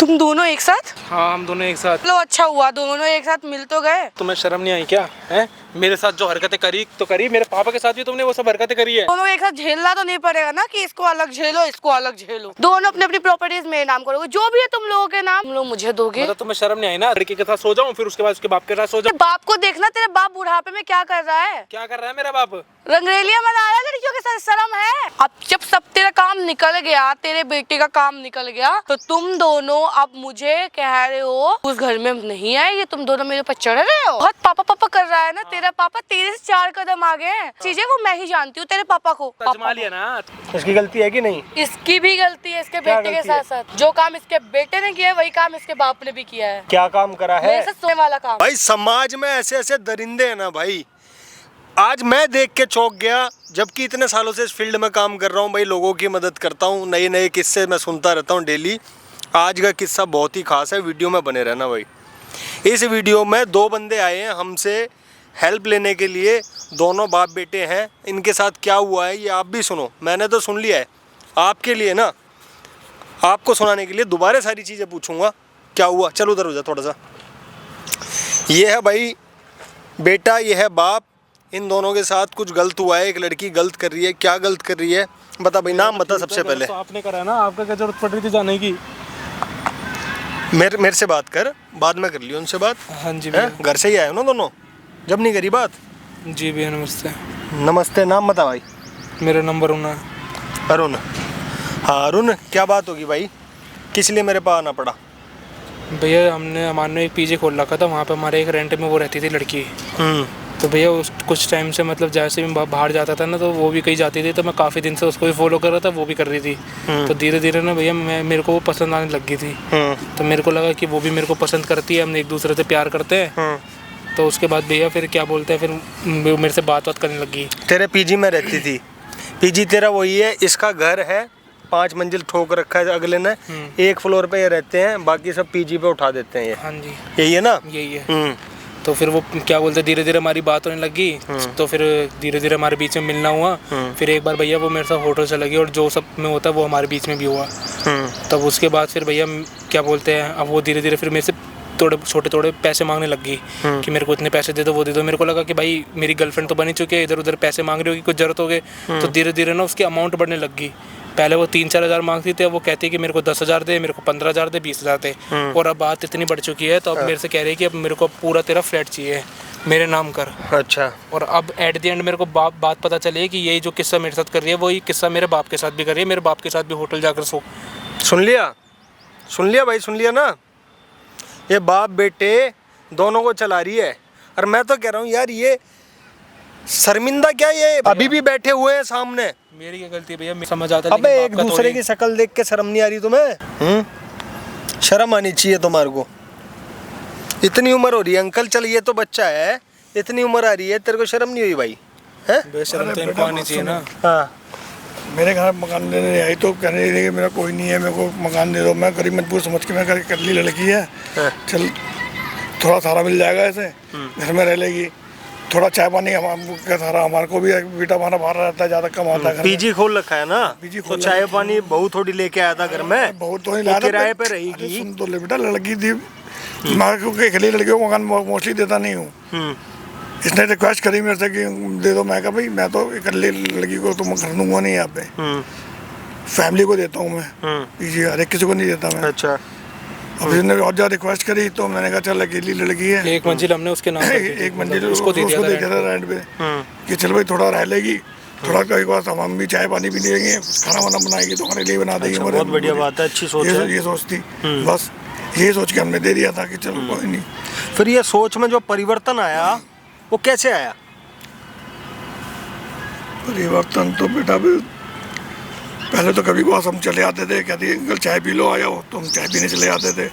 तुम दोनों एक साथ? हाँ हम दोनों एक साथ। चलो अच्छा हुआ, दोनों एक साथ मिल तो गए। तुम्हें शर्म नहीं आई क्या? है मेरे साथ जो हरकतें करी तो करी, मेरे पापा के साथ भी तुमने वो सब हरकतें करी है। दोनों एक साथ झेलना तो नहीं पड़ेगा ना कि इसको अलग झेलो इसको अलग झेलो। दोनों अपनी अपनी प्रॉपर्टीज मेरे नाम करोगे, जो भी है तुम लोगों के नाम, तुम लोग मुझे दोगे। मतलब तुम्हें शर्म नहीं आई ना? लड़की के साथ सो जाऊं फिर उसके बाद उसके बाप के साथ सो जाऊं? बाप को देखना, तेरे बाप बुढ़ापे में क्या कर रहा है। क्या कर रहा है मेरा बाप? रंगरेलियां बना रहा है लड़कियों के साथ, शर्म है? अब जब सब तेरा काम निकल गया, तेरे बेटे का काम निकल गया, तो तुम दोनों अब मुझे कह रहे हो उस घर में नहीं आएगी, तुम दोनों मेरे ऊपर चढ़ रहे हो। बहुत पापा पापा कर रहा है ना तेरा पापा, तेरे से 4 कदम आगे है। चीजें वो मैं ही जानती हूँ तेरे पापा को। आजमा लिया ना। इसकी गलती है कि नहीं? इसकी भी गलती है, इसके बेटे के साथ साथ जो काम इसके बेटे ने किया है वही काम इसके बाप ने भी किया है। क्या काम करा है? मेरे से सोने वाला काम। भाई समाज में ऐसे ऐसे दरिंदे हैं ना भाई, आज मैं देख के चौंक गया। जबकि इतने सालों से इस फील्ड में काम कर रहा हूँ भाई, लोगों की मदद करता हूँ, नए नए किस्से मैं सुनता रहता हूँ डेली। आज का किस्सा बहुत ही खास है, वीडियो में बने रहना भाई। इस वीडियो में 2 बंदे आए हैं हमसे हेल्प लेने के लिए, दोनों बाप बेटे हैं। इनके साथ क्या हुआ है ये आप भी सुनो। मैंने तो सुन लिया है, आपके लिए ना, आपको सुनाने के लिए दोबारा सारी चीज़ें पूछूंगा क्या हुआ। चलो उधर हो जा थोड़ा सा। ये है भाई बेटा, ये है बाप। इन दोनों के साथ कुछ गलत हुआ है, एक लड़की गलत कर रही है। क्या गलत कर रही है बता भाई, नाम बता सबसे पहले। तो आपने करा ना, आपका क्या जरूरत पड़ रही थी जाने की? मेरे से बात कर, बाद में कर लियो उनसे बात। हाँ जी है घर से ही आए हो ना दोनों, जब नहीं करी बात? जी भैया नमस्ते। नमस्ते, नाम बता भाई। मेरा नंबर होना। अरुण। हाँ अरुण, क्या बात होगी भाई, किस लिए मेरे पास आना पड़ा? भैया हमारे एक पीजी खोल रखा था, वहाँ पे हमारे एक रेंट में वो रहती थी लड़की। तो भैया उस कुछ टाइम से मतलब जैसे मैं बाहर जाता था ना, तो वो भी कहीं जाती थी, तो मैं काफ़ी दिन से उसको भी फॉलो कर रहा था, वो भी कर रही थी। तो धीरे धीरे ना भैया मेरे को वो पसंद आने लग गई थी। तो मेरे को लगा कि वो भी मेरे को पसंद करती है, हम एक दूसरे से प्यार करते हैं। तो उसके बाद भैया फिर क्या बोलते हैं, फिर मेरे से बात करने लगी। तेरे पीजी में रहती थी? पीजी तेरा वही है, इसका घर है 5 मंजिल ठोक रखा है अगले ने, 1 फ्लोर पे ये रहते हैं, बाकी सब पीजी पे उठा देते हैं ये। हाँ जी यही है ना? यही है। तो फिर वो क्या बोलते हैं, धीरे धीरे हमारी बात होने लगी। तो फिर धीरे धीरे हमारे बीच में मिलना हुआ। फिर एक बार भैया वो मेरे साथ होटल चला गया, और जो सब में होता है वो हमारे बीच में भी हुआ। तब उसके बाद फिर भैया क्या बोलते हैं, अब वो धीरे धीरे फिर मेरे से थोड़े छोटे पैसे मांगने लग गई कि मेरे को इतने पैसे दे दो, वो दे दो। मेरे को लगा कि भाई मेरी गर्लफ्रेंड तो बनी चुकी है, इधर उधर पैसे मांग रही होगी, कुछ जरूरत हो गई। तो धीरे धीरे ना उसकी अमाउंट बढ़ने लग गई। पहले वो 3-4 हज़ार मांगती थी, वो कहती है कि मेरे को 10,000 दे, मेरे को 15,000 दे, 20,000 दे। और अब बात इतनी बढ़ चुकी है, तो अब मेरे से कह रही है कि अब मेरे को पूरा तेरा फ्लैट चाहिए, मेरे नाम कर। अच्छा। और अब एट द एंड मेरे को बात पता चली कि यही जो किस्सा मेरे साथ कर रही है, वही किस्सा मेरे बाप के साथ भी कर रही है। मेरे बाप के साथ भी होटल जाकर सुन लिया भाई, सुन लिया ना? ये बाप बेटे दोनों को चला रही है। और मैं तो कह रहा हूँ यार, ये शर्मिंदा क्या, ये अभी भी बैठे हुए हैं सामने। मेरी क्या गलती है भैया, समझ आता है। अबे एक दूसरे की शक्ल देख के शर्म नहीं आ रही तुम्हें? शर्म आनी चाहिए तुम्हारे को। इतनी उम्र हो रही है अंकल, चल ये तो बच्चा है, इतनी उम्र आ रही है, तेरे को शर्म नहीं हुई भाई? है शर्म तो इनको आनी चाहिए ना। हाँ। मेरे घर मकान देने आई तो कहने लगी कि मेरा कोई नहीं है, मेरे को मकान दे दो। मैं गरीब मजबूर समझ के, मैं कर ली लड़की है, चल थोड़ा सारा मिल जाएगा, ऐसे घर में रह लेगी, थोड़ा चाय पानी हमारे को भी बेटा हमारा बाहर रहता है, ज़्यादा कमाता है। पीजी खोल रखा है ना, तो चाय पानी बहुत थोड़ी लेके आया था घर में, बहुत तो नहीं लाया, किराए पे रहेगी। सुन तो ले बेटा, लड़की थी, मैं क्योंकि अकेली लड़कियों को मकान मोस्टली देता नहीं हूँ। इसने रिक्वेस्ट करी मेरे से कि दे दो। मैं कहा भाई मैं तो अकेली लड़की को तो मैं घर दूंगा नहीं, यहाँ पे फैमिली को देता हूँ मैं, पीजी हर एक किसी को नहीं देता मैं। अच्छा। अब इसने और ज़्यादा रिक्वेस्ट करी, तो मैंने कहा चल अकेली लड़की है, 1 मंजिल हमने उसके नाम एक मंजिल उसको दे दिया था रेंट पे, कि चल भाई थोड़ा रह लेगी, थोड़ा कई बार हम भी चाय पानी भी देंगे, खाना वाना बनाएगी तो हमारे लिए बना देगी। अच्छा, बहुत बढ़िया बात है, अच्छी सोच है। ये सोचती, बस ये सोच के हमने दे दिया था कि चलो कोई नहीं। फिर ये सोच में जो परिवर्तन आया वो कैसे आया? परिवर्तन तो बेटा भी पहले तो कभी कभार हम चले आते थे, कहती अंकल चाय पी लो, आ जाओ, तो हम चाय पीने चले आते थे।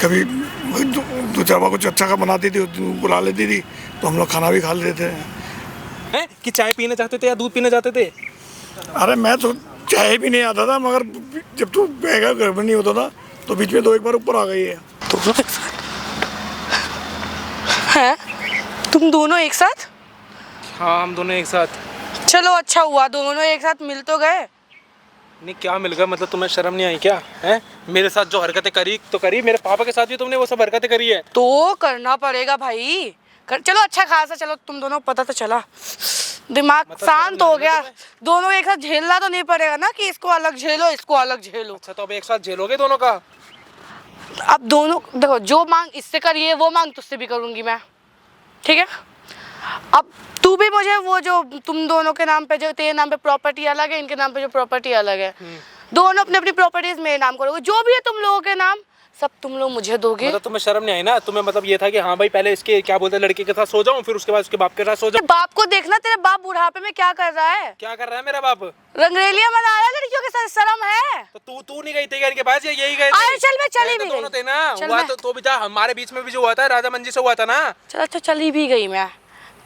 कभी 2-4 बार कुछ अच्छा का बनाती थी, बुला लेती थी, तो हम लोग खाना भी खा लेते थे। कि चाय पीना चाहते थे या दूध पीना चाहते थे? अरे मैं तो चाय भी नहीं आता था, मगर जब तू घर में नहीं होता था तो बीच में 2-1 बार ऊपर आ गई है। हैं? तुम दोनों एक साथ? हाँ हम दोनों एक साथ। चलो अच्छा हुआ, दोनों एक साथ मिल तो गए। नहीं क्या मिल गया, मतलब तुम्हें शर्म नहीं आई क्या है? मेरे साथ जो हरकतें करी तो करी, मेरे पापा के साथ भी तुमने वो सब हरकतें करी है। तो करना पड़ेगा भाई, चलो अच्छा खासा, चलो तुम दोनों को पता तो चला, दिमाग मतलब शांत शर्म हो नहीं गया। आई तुम्हें? दोनों एक साथ झेलना तो नहीं पड़ेगा ना कि इसको अलग झेलो इसको अलग झेलो। अच्छा तो अब एक साथ झेलोगे दोनों का? अब दोनों देखो, जो मांग इससे करिए वो मांग तुझसे भी करूंगी मैं, ठीक है? अब तू भी मुझे वो जो तुम दोनों के नाम पे, जो तेरे नाम पे प्रॉपर्टी अलग है, इनके नाम पे जो प्रॉपर्टी अलग है, दोनों अपनी अपनी प्रॉपर्टीज मेरे नाम करोगे, जो भी है तुम लोगों के नाम सब तुम लोग मुझे दोगे। मतलब तुम्हें शर्म नहीं आई ना? तुम्हें मतलब ये था कि हाँ भाई पहले इसके क्या बोलते हैं लड़के के साथ सो जाऊं, फिर उसके बाद उसके बाप के साथ सो जाऊं। बाप को देखना, तेरे बाप बुढ़ापे में क्या कर रहा है, क्या कर रहा है मेरा बाप? रंगरेलियां मना रहा है लड़कियों के साथ, शर्म है? तो तू नहीं गई थी क्या इनके पास, या यही गए अरे चल मैं चली तो भी दोनों गई। थे ना, चल हुआ मैं- तो भी था हमारे बीच में भी जो हुआ था राजा मंजी से हुआ था ना। चल अच्छा चली भी गई मैं,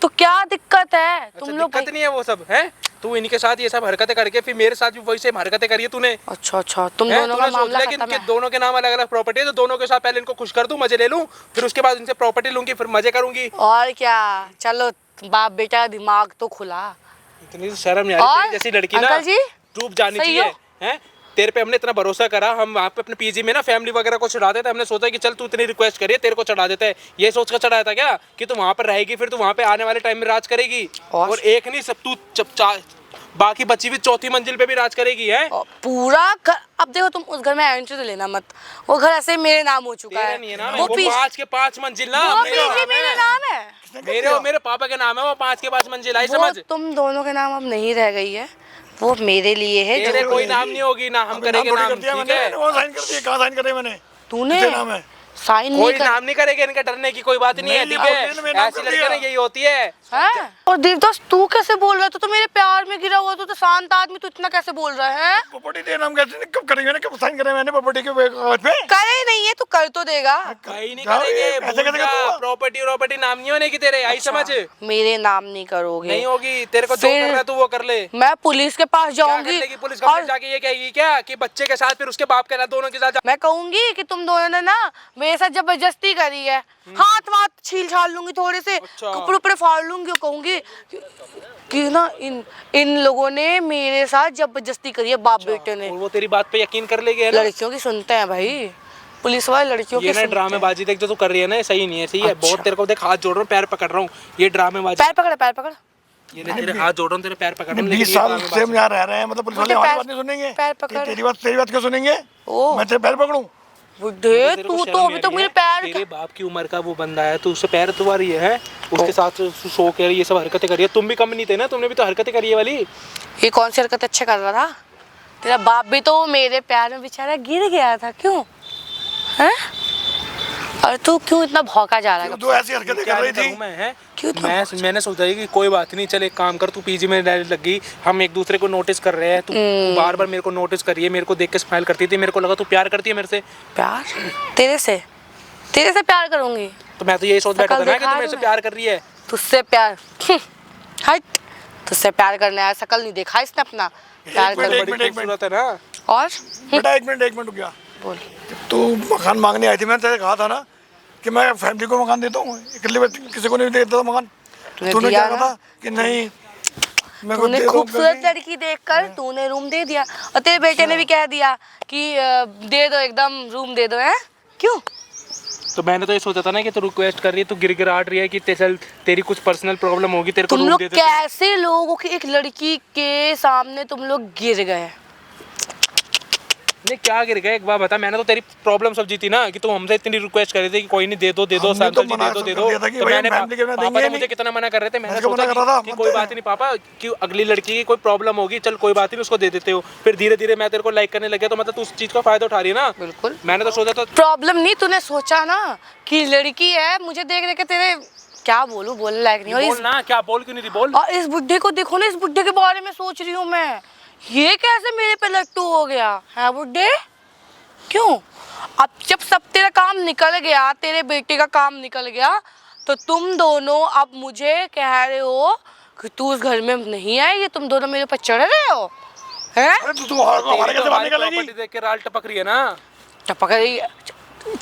तो क्या दिक्कत है? अच्छा, तुम लोग दिक्कत नहीं है वो सब है? तू इनके साथ ये सब हरकतें करके फिर मेरे साथ भी वही सेम हरकतें करी है तूने। अच्छा अच्छा, तुम हैं? दोनों का तूने सोच मामला लिया कि खत्म इनके है। दोनों के नाम अलग अलग प्रॉपर्टी है, तो दोनों के साथ पहले इनको खुश कर दूं, मजे ले लूं, फिर उसके बाद इनसे प्रॉपर्टी लूंगी, फिर मजे करूंगी। और क्या, चलो बाप बेटा का दिमाग तो खुला। इतनी शर्म नहीं आ रही? और तेरी जैसी लड़की ना अंकल जी डूब जानी सही चाहिए। हो? हैं? तेरे पे हमने इतना भरोसा करा, हम वहाँ पे अपने पीजी में ना फैमिली वगैरह को चढ़ा देते, हमने सोचा कि चल तू इतनी रिक्वेस्ट करिए तेरे को चढ़ा देते हैं, ये सोच कर चढ़ाया था क्या कि तू वहाँ पर रहेगी, फिर तू वहाँ पे आने वाले टाइम में राज करेगी, और एक नहीं सब तू बाकी बची हुई चौथी मंजिल पे भी राज करेगी है। और पूरा घर, अब देखो तुम उस घर में एंट्री तो लेना मत, वो घर ऐसे मेरे नाम हो चुका तेरा है। नहीं है ना, वो वो पीछे 5 के 5 मंजिल ना वो मेरा पीछे नाम मेरे है। नाम है, मेरे और मेरे पापा के नाम है वो 5 के 5 मंजिल, आई वो समझ? तुम दोनों के नाम अब नहीं रह गई है, वो मेरे लिए है। तेरे जो कोई नाम नहीं होगी ना, हम करेंगे नाम, ठीक है? वो साइन कर दिया, कहाँ साइन करे मैंने? तूने किसके नाम है? साइन नहीं कोई कर नाम नहीं करेगा, इनका डरने की कोई बात नहीं है, नहीं, ठीक है? लिखा मैंने नाम ऐसी कर लड़कियां ना दिया। यही होती है। हैं? और देवदास तू कैसे बोल रहा है? तू तो मेरे प्यार में गिरा हुआ, तू तो शांत आदमी, तू इतना कैसे बोल रहा है? प्रॉपर्टी तेरे नाम कैसे, कब करेंगे ना, कब साइन करे मैंने प्रॉपर्टी के कागज पे? करे नहीं है, तू कर तो देगा। कहीं नहीं जाओ, करेंगे, ऐसे कैसे करूँगा? प्रॉपर्टी नाम नहीं होने की तेरे, आई समझ? मेरे नाम नहीं करोगे? नहीं होगी, तेरे को जो फिर- करना है तू वो कर ले। मैं पुलिस के पास क्या कर जाऊंगी लेगी पुलिस? कंप्लेंट और जाके ये कहेगी क्या कि बच्चे के साथ फिर उसके बाप के साथ दोनों के साथ मैं कहूंगी कि तुम दोनों ने ना मेरे साथ जबरदस्ती करी है, हाथ वाथ छील छाल लूंगी, थोड़े से अच्छा। कपड़े उपड़े फाड़ लूंगी और कहूंगी कि ना इन लोगों ने मेरे साथ जबरदस्ती करी है, बाप बेटे ने। और वो तेरी बात पे यकीन कर लेगी है ना? लड़कियों की सुनते हैं भाई, पुलिस वाले लड़कियों की ये ना सुनते हैं। ड्रामेबाजी देख जो तू कर रही है ना, ये सही नहीं है, सही है? अच्छा। बहुत तेरे को देख हाथ जोड़ रहा हूँ, पैर पकड़ रहा हूँ, ये ड्रामेबाजी। पैर पकड़ पैर पकड़, ये ले तेरे हाथ जोड़ रहा हूँ, तेरे पैर पकड़ रहा हूँ, 20 लेकिन ये साल ड्रामेबाजी। से हम यहाँ रह रहे हैं, मतलब पुलिस वाले मुझे हमारी पैर- बात नहीं सुनेंगे? पैर पकड़। तेरी बात क्यों सुनेंगे? ओ मैं तेरे पैर पकड़ूं? बुढ़े, तेरे को तू शर्म तो नहीं अभी आ तो रही मेरे है? पैर तेरे बाप की उम्र का वो बंदा है, तू उससे पैर तुआ रही है? उसके साथ सो के ये सब हरकतें करी है। तुम भी कम नहीं थे ना, तुमने भी तो हरकतें करी है वाली। ये कौन सी हरकत अच्छे कर रहा था? तेरा बाप भी तो मेरे प्यार में बेचारा गिर गया था, क्यों हैं? और तू क्यों इतना भौंका जा रहा है? तू ऐसी हरकतें क्या कर रही करूं थी? मैं है? क्यों इतना मैंने सोचा कि कोई बात नहीं, चल एक काम कर, तू पीजी में लग गई, हम एक दूसरे को नोटिस कर रहे हैं, तू बार बार मेरे को नोटिस कर रही है, मेरे को देख के स्माइल करती थी, मेरे को लगा तू प्यार करती है मेरे से, प्यार? तेरे से प्यार करूंगी? तो मैं तो यही सोच बैठा था शकल ना कि तू दिखा मेरे से रही प्यार कर रही है। तुझसे प्यार? हट, तुझसे प्यार करने आया, शकल नहीं देखा इसने अपना, प्यार मिनट, कर। एक बड़ी मिनट, खूबसूरत है ना। और बेटा एक मिनट रुक गया। बोल। तू मकान मांगने आई थी, मैंने तेरे कहा था ना कि मैं फैमिली को मकान देता हूँ, इकल्ले किसी को नहीं देता मकान। तूने तूने दिया क्या कहा ना? था कि नहीं मैं तूने खूबसूरत लड़की देखकर तूने रूम दे दिया, और तेरे बेटे ने भी कह दिया कि दे दो, एकदम रूम दे दो, है? क्यों? तो मैंने तो ये सोचा था ना कि तू रिक्वेस्ट कर रही है, तू गिड़गिड़ाट रही है कि तेरी कुछ पर्सनल प्रॉब्लम होगी, तेरे को तुम रूम लोग दे देते। कैसे लोगों की एक लड़की के सामने तुम लोग गिर गए? नहीं क्या गिर गया, एक बार बता। मैंने तो तेरी प्रॉब्लम सब जीती ना कि तू हमसे इतनी रिक्वेस्ट कर रही थी कि कोई नहीं, दे दो हमने सैंपल तो जी, मना दे कर दिया था कि तो भाई मैंने फैमिली के बिना पापा देंगे तो नहीं। मुझे कितना मना कर रहे थे, मैंने मैं तो सोचा मना कर रहा था, कि मत कोई दे। बात नहीं पापा, कि अगली लड़की की कोई प्रॉब्लम होगी, चल कोई बात नहीं उसको दे देते हो। फिर धीरे धीरे मैं तेरे को लाइक करने लगे, तो मतलब तू उस चीज का फायदा उठा रही है ना। बिल्कुल। मैंने तो सोचा था प्रॉब्लम नहीं, तूने सोचा ना कि लड़की है, मुझे देख देख के तेरे क्या बोलूं, बोलने लायक नहीं। और बोल ना, क्या बोल क्यों नहीं रही, बोल। और इस बुड्ढे को देखो ना, इस बुड्ढे के बारे में सोच रही हूँ मैं, ये कैसे मेरे पे लट्टू हो गया है बुड्ढे? क्यों? अब जब सब तेरा काम निकल गया, तेरे बेटे का काम निकल गया, तो तुम दोनों अब मुझे कह रहे हो कि तू उस घर में नहीं आएगी, तुम दोनों मेरे ऊपर चढ़ रहे हो, हैं? अरे तू हमारे कैसे बाहर निकलेगी? प्रॉपर्टी देख के राल टपक रही है ना। टपक रही है,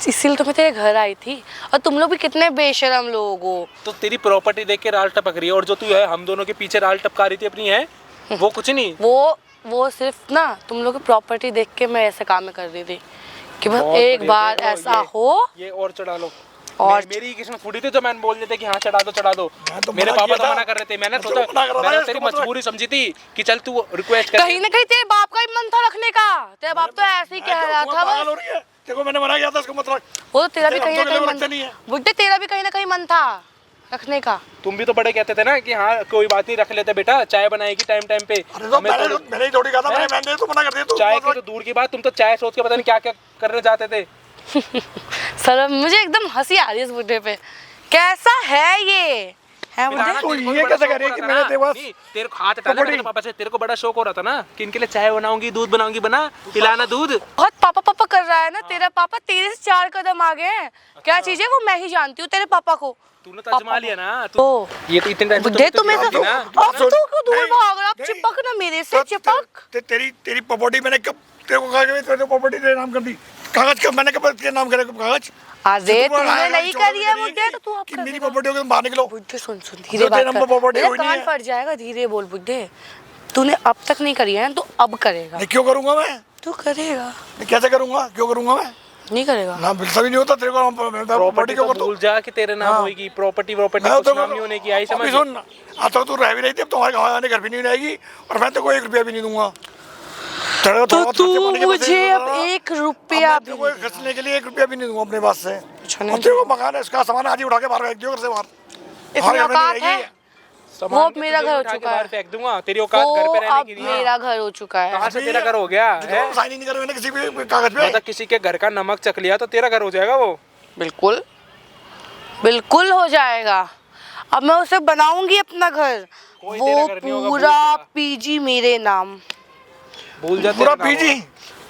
इसीलिए तो मैं तेरे घर आई थी। और तुम लोग भी कितने बेशरम लोग हो। तो तेरी प्रॉपर्टी देख के राल टपक रही है, और जो तू है हम दोनों के पीछे राल टपका रही थी अपनी, है वो कुछ नहीं। वो वो सिर्फ ना तुम लोग की प्रॉपर्टी देख के मैं ऐसे काम कर रही थी कि बस बहुत एक बढ़िया, बार देखो, ऐसा हो। ये और चढ़ा लो। और मेरी किस्मत फूटी थी तो मैंने बोल देते कि हाँ चढ़ा दो चढ़ा दो। तो मेरे मना पापा किया तो था। मना कर रहे थे। मैंने तो सोचा मना कर रहा था, मैंने इसको तेरी मतलब- मजबूरी समझी थी कि चल तू रिक्वेस्ट कर। कहीं ना कहीं तेरे बाप का ही मन था रखने का। तेरा बाप तो ऐसे ही कह रहा था पागल बस। हो रही है। देखो मैंने मना किया था इसको मत रख। वो तो तेरा भी हम कहीं तो ना कहीं लोग मन रखते नहीं है। बुड्ढे तेरा भी कहीं ना कहीं मन था रखने का। तुम भी तो बड़े कहते थे ना कि हाँ कोई बात नहीं रख लेते बेटा, चाय बनाएगी टाइम टाइम पे। अरे तो हमें तो मैंने ही थोड़ी कहा था, मैंने तो मना कर दिया। तू चाय की तो दूर की बात, तुम तो चाय सोच के पता नहीं क्या क्या करने जाते थे। सर मुझे एकदम हंसी आ रही है इस बुड्ढे पे। कैसा है ये है बुड्ढे? तो ये कैसे कह रही है कि मैंने तेरे पास तेरे को हाथ हटा लेना पापा से। तेरे को बड़ा शौक हो रहा था ना कि इनके लिए चाय बनाऊंगी, दूध बनाऊंगी, बना पिलाना दूध। बहुत पापा पापा कर रहा है ना तेरा पापा। तेरे से 4 कदम आगे है। क्या चीज है वो मैं ही जानती हूँ तेरे पापा को। तूने तो अजमा लिया ना ओ तू। ये तो इतने टाइम से बुड्ढे तो तुम ऐसा थी ना। अब तू क्यों दूर नहीं, भाग रहा? अब नहीं। चिपक ना मेरे से चिपक। तेरी प्रॉपर्टी मैंने कब तेरे को कहा कि तेरे प्रॉपर्टी तेरे नाम कर दी? कागज कब मैंने कब तेरे नाम करे कागज? अरे तो तूने नहीं करी है बुड्ढे तो तू अब कि कर मेरी देगा। प्रॉपर्टी को तुम बाहर निकलो। बुड्ढे सुन सुन जो धीरे तेरे बात नंबर कर। property मेरा हुई नहीं कान है। फट जाएगा। धीरे बोल बुड्ढे। तूने अब तक नहीं करी है ना तो अब करेगा। नहीं क्यों करूंगा मैं? तू करेगा मैं कैसे करूंगा? क्यों करूंगा मैं? नहीं करेगा। ना बिल्कुल भी नहीं होता तेरे को प्रॉपर्टी प्रॉपर्टी तो क्यों कर दूं? भूल जा कि तेरे नाम हाँ। होगी। प्रॉपर्टी प्रॉपर्टी मैं कुछ तो नाम नहीं होने की आई समझ। अभी सुन, आज तक तू रह भी रही थी, अब तुम्हारे गाँव आने घर भी नहीं रहेगी और मैं तेरे को 1 रुपया भी नहीं दूंगा। तेरे को तो थोड़ा तू खर्चे पानी के पैसे मुझे नहीं अब दूंगा। 1 रुपया अब भी मैं तेरे को खर्चने के लिए 1 रुपया भी नहीं दूंगा अपने पास से। अच्छा और नहीं तेरे को मकान है, इसका सामान आज ही उठा के बाहर फेंक दियो घर से बाहर। इतनी हमारे घर में नहीं औकात है? रहेगी। सामान वो भी मेरा तुझे घर हो उठा के चुका बाहर है। फेंक दूंगा। तेरी औकात घर वो पे रहने अब की नहीं है। मेरा घर हो चुका है। कहाँ से तेरा घर हो गया है? साइन ही नहीं करे मैंने किसी भी कागज पे। मतलब किसी के घर का नमक चख लिया तो तेरा घर हो जाएगा वो। बिल्कुल बिल्कुल हो जाएगा। अब मैं उसे बनाऊंगी अपना घर। कोई वो तेरा घर नहीं होगा, पूरा भूल जा। पीजी मेरे नाम। भूल जा पूरा तेरा नाम पीजी।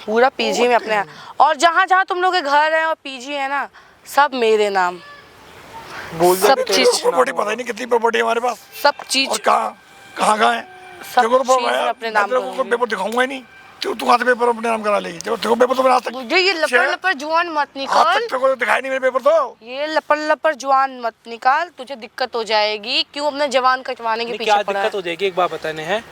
पूरा पीजी में अपने। और जहाँ जहाँ तुम लोग के घर है और पीजी है ना सब मेरे नाम। होगा। भूल जा सब तेरा चीज- कुछ नाम प्रॉपर्टी होगा। पता ही नहीं कितनी प्रॉपर्टी है हमारे पास सब चीज और कहाँ है। सब तेरे को तो चीज मैं अपने नाम तेरे को करूंगी। पेपर दिखाऊंगा ही नहीं। तू कहाँ से पेपर अपने नाम करा लेगी? तेरे को पेपर तो मैंने आज तक मुझे ये लपड़ लपड़ जुआन मत आज निकाल। तक तेरे को दिखाई नहीं मेरे पेपर तो। ये लपड़ लपड़ जुआन मत निकाल। तुझे दिक्कत हो जाएगी। क्यों अपने जवान कटवाने के नहीं, पीछे क्या पड़ा है? दिक्कत हो जाएगी एक बात बताने हैं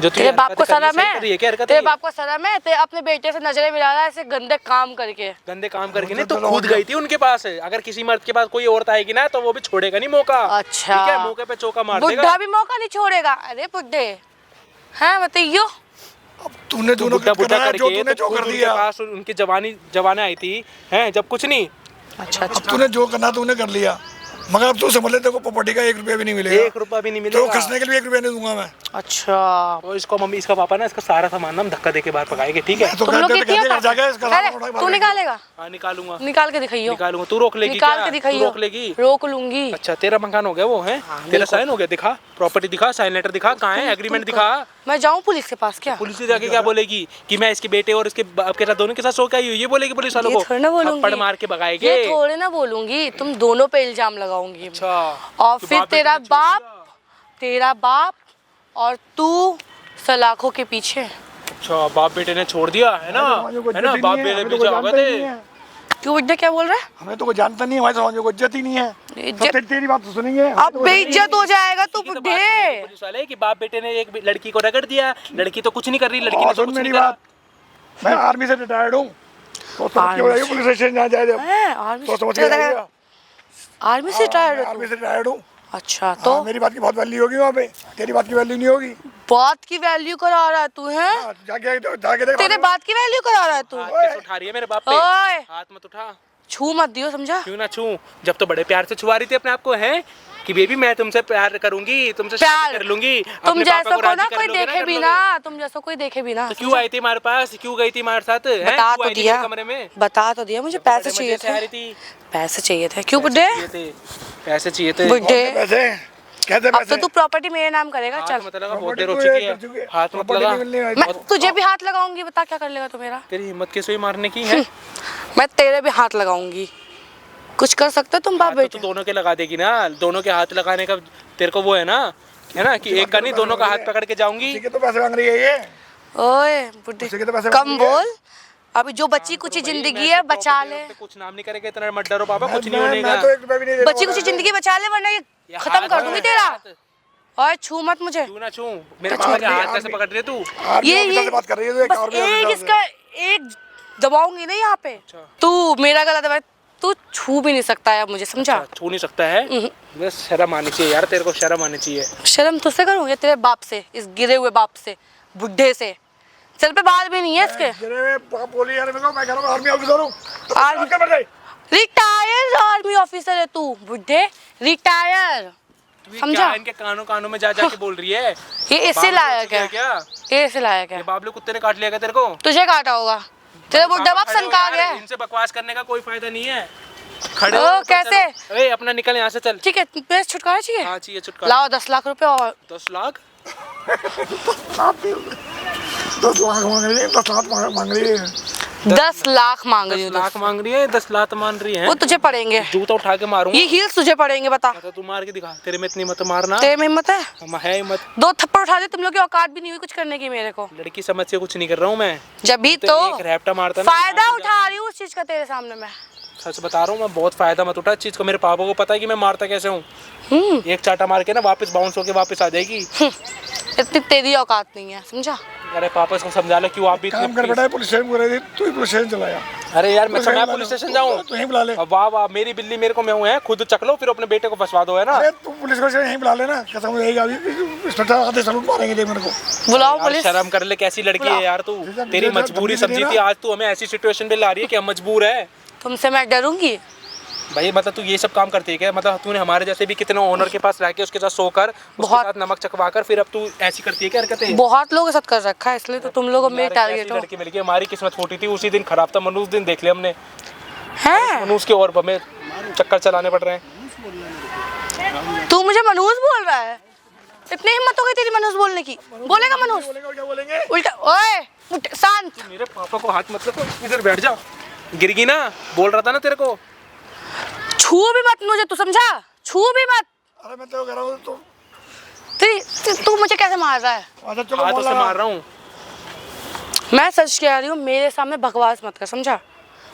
जो तू तेरे ये बाप को हरकतें कर रही शर्म सही कर रही है क्या है? हरकत तेरे है? बाप को शर्म है? ते अपने बेटे से नजरें मिला रहा है ऐसे गंदे काम करके। गंदे काम करके नहीं मुझे तो तो खुद लगा- गई थी उनके पास। अगर किसी मर्द के पास कोई औरत आएगी ना तो वो भी छोड़ेगा नहीं मौका। अच्छा। ठीक है, मौके पे चौका मार देगा। बुढ़ा भी मौका नहीं छोड़ेगा। अरे बुढ़े हैं बताइयो। अब तूने तू दोनों बुड्ढा बुड्ढा जो करके तूने तो जो खुद कर उनके दिया। पास उनकी जवानी आई थी हैं जब कुछ नहीं। अच्छा अब तूने जो करना तूने कर लिया मगर अब तू समझ ले तेरे को प्रॉपर्टी का 1 रुपया भी नहीं मिलेगा। 1 रुपया भी नहीं तेरे को मिलेगा। खर्चने के लिए 1 रुपया नहीं दूंगा मैं। अच्छा। और इसको मम्मी इसका पापा ना इसका सारा सामान ना हम धक्का देके बाहर पकाएंगे। ठीक है? तो तुम लोग कहते कितनी कहते औकात जाके इसका है? सामान उठा के तू बाहर निकालेगा? हाँ निकालूंगा। निकाल के दिखाइयो। निकालूंगा। तू रोक लेगी निकाल क्या? के तू दिखाइयो। रोक लेगी? रोक लूंगी। अच्छा तेरा मकान हो गया वो है? तेरा साइन हो गया? दिखा प्रॉपर्टी दिखा, साइन लेटर दिखा, कहाँ है एग्रीमेंट दिखा। मैं जाऊं पुलिस के पास क्या? पुलिस से जाके क्या बोलेगी कि मैं इसके बेटे और इसके बाप के साथ दोनों के साथ सो के आई हूँ? ये बोलेगी पुलिस वालों ये को? थोड़ी ना बोलूंगी। थप्पड़ मार के भगाएंगे। ये थोड़ी ना बोलूंगी। तुम दोनों पे इल्जाम लगाऊंगी। अच्छा। और तो फिर बाप तेरा बेटे ने छोड़ तेरा बाप और तू सलाखों के पीछे। अच्छा बाप बेटे ने छोड़ दिया है ना? है ना? बाप बेटे पीछे आ गए थे। क्यों बुड्ढे क्या बोल रहा है? हमें तो कोई जानता नहीं है, हमारे समाज में कोई इज्जत ही नहीं है। इज्जत- तो तेरी बात तो सुनेंगे। अब बेइज्जत हो जाएगा तू की तो बात बुड्ढे। सुनेंगे पुलिस वाले कि बाप बेटे ने एक लड़की को रगड़ दिया। लड़की तो कुछ नहीं कर रही। लड़की ने और तो सुन कुछ मेरी नहीं करा। बात, मैं आर्मी से रिटायर्ड हूँ तो समझ के आर्मी हो जाएगी पुलिस स्टेशन जहाँ जाए जब। हैं? आर्मी तो समझ के से जाइएगा। आर्मी से रिटायर्ड हो आर्मी तू? से रिटायर्ड हूँ अच्छा तो तो मेरी बात की बहुत वैल्यू होगी वहाँ पे, तेरी बात की वैल्यू नहीं होगी। बात की वैल्यू करा रहा है तू है? हाँ, जाके देख। तेरे बात की वैल्यू करा रहा है तू? हाथ कैसे उठा रही है मेरे बाप पे? ओए हाथ मत उठा। छू मत दियो समझा? क्यों ना छू? जब तो बड़े प्यार से छुआ रही थी अपने आप को है कि बेबी मैं तुमसे प्यार करूंगी, तुमसे शादी प्यार कर लूंगी। तुम अपने पापा जैसो को राजी ना कर कोई लोगे देखे कर भी लोगे। ना। तुम जैसो कोई देखे भी ना। तो क्यों आई थी हमारे पास? क्यों गई थी हमारे साथ? हैं? बता क्यों तो आई थी दिया। मेरे कमरे में? बता तो दिया मुझे जब तो पैसे बड़े चाहिए मजे से आ रही थे। थी। पैसे चाहिए थे। क्यों पैसे बुड्ढे? चाहिए थे। पैसे चाहिए थे। बुड्ढे पैसे कहते अब तो पैसे तू प्रॉपर्टी मेरे नाम करेगा। हाथ चल मत लगा, बहुत प्रॉपर्टी देर हो तू चुकी कर चुकी है। है। हाथ मत प्रॉपर्टी लगा। नहीं मिलने वाली। मैं तुझे भी हाथ लगाऊंगी। बता क्या कर लेगा तू मेरा? तेरी हिम्मत कैसे हुई मारने की है? मैं तेरे भी हाथ लगाऊंगी। कुछ कर सकते हो तुम बाप हाथ तो बेटे? तू दोनों के लगा देगी ना। दोनों के हाथ लगाने का तेरे को वो है ना कि एक का नहीं दोनों का हाथ पकड़ के जाऊंगी। ठीक है तो पैसे मांग रही है ये। ओए बुड्ढे उसी के तो पैसे कम मांग रही है। बोल। अभी जो बची कुछ जिंदगी है बचा ले। कुछ नाम नहीं करेगा। इतना मत डरो पापा, कुछ नहीं मैं होने तो का। 1 रुपया भी नहीं देने बची वाला। कुछ जिंदगी बचा ले वरना ये ये खत्म हाथ कर है, दूंगी तेरा। हाथ। और छू मत मुझे। छू ना छू, मेरे पापा के हाथ कैसे पकड़ रही है तू? ये बात कर रही है तो बस एक इसका एक दबाऊंगी ना यहाँ पे, तू मेरा गला दबा, तू छू भी नहीं सकता है मुझे, समझा? छू नहीं सकता है? बस शर्म आनी चाहिए यार, तेरे को शर्म आनी चाहिए। शर्म तुझसे करूँगी, तेरे बाप से, इस गिरे हुए बाप से, बुढ़े से। सर पे बाल भी नहीं है इसके। बोली यार मेरे को, मैं कह रहा हूं आर्मी ऑफिसर हूं। रिटायर्ड आर्मी ऑफिसर है तू, बुढ़े, रिटायर, समझा? इनके कानों में जा के बोल रही है। ये इससे लायक है क्या? ये इससे लायक है। ये बाबले कुत्ते ने काट लिया क्या तेरे को? तुझे काटा होगा, तेरे बुढ़ा बाप सनका गया है। इनसे बकवास करने का कोई फायदा नहीं है। खड़े ओ, कैसे? ए, अपना निकल यहाँ से, चल। ठीक है, तुम्हें छुटकारा चाहिए? हाँ चाहिए छुटकारा। लाओ 10 लाख रुपए और 10 लाख? 10 लाख मांग रही है, 10 लाख मांग रही है। 10 लाख मांग रही 10 हूँ। लाख मांग रही है, 10 लाख मान रही है। वो तुझे पड़ेंगे, जूता उठा के मारूंगा। ये हील्स तुझे पड़ेंगे, बता। अच्छा, तू मार के दिखा, तेरे में इतनी मत मारना। तेरे में हिम्मत है? है हिम्मत। 2 थप्पड़ उठा दे, तुम लोग की औकात भी नहीं हुई कुछ करने की मेरे को। लड़की समझ से कुछ नहीं कर रहा हूँ मैं। जब भी तो तो एक रैप्टा मारता ना, फायदा उठा रही हूँ उस चीज का तेरे सामने मैं। सच बता रहा हूँ मैं, बहुत फायदा मत उठा इस चीज को। मेरे पापा को पता है कि मैं मारता कैसे हूँ। एक चाटा मार के ना वापस बाउंस होके वापस आ जाएगी। इतनी तेरी औकात नहीं है, समझा? अरे पापा इसको समझा लो, क्यों आप भी काम कर बेटा, पुलिस स्टेशन बोल रही थी, तू ही पुलिस स्टेशन चला जा। अरे यार मैं पुलिस स्टेशन जाऊँ? तू यहीं बुला ले। वाह वाह, मेरी बिल्ली मेरे को मैं हूँ है, खुद चक लो फिर अपने बेटे को फंसवा दो, है ना? अरे तू पुलिस को यहीं बुला लेना, कसम रहेगा अभी इंस्पेक्टर आते सलूट मारेंगे देख मेरे को। बुलाओ यार पुलिस। शर्म कर ले, कैसी लड़की है यार तू। तेरी मजबूरी समझी थी, आज तू हमें ऐसी सिचुएशन पे ला रही है कि हम मजबूर है। तुमसे मैं डरूंगी? भाई मतलब तू ये सब काम करती है क्या? मतलब तूने हमारे जैसे भी कितने ओनर के पास रह के उसके साथ सोकर, उसके साथ नमक चखवा कर, फिर अब तू ऐसी करती है क्या हरकतें? बहुत लोगों के साथ कर रखा है, इसलिए तो तुम लोग मेरे टारगेट हो। लड़की मिल गई, हमारी किस्मत छोटी थी, उसी दिन खराब था मनु, उस दिन देख लिया हमने। हैं? मनूस के और हमें चक्कर चलाने पड़ रहे हैं। तू मुझे मनूस बोल रहा है? इतनी हिम्मत हो गई तेरी मनूस बोलने की? बोलेगा मनूस? क्या बोलेंगे? उल्टा, ओए शांत। मेरे पापा को हाथ मतलब, इधर बैठ जा। गिरगी ना, बोल रहा था ना तेरे को। छू भी मत मुझे, तू समझा? छू भी मत। अरे मैं तो कह रहा हूँ तो तू मुझे कैसे मार रहा है? अच्छा चलो हाथों से मार रहा हूँ। मैं सच कह रही हूँ, मेरे सामने बकवास मत कर, समझा?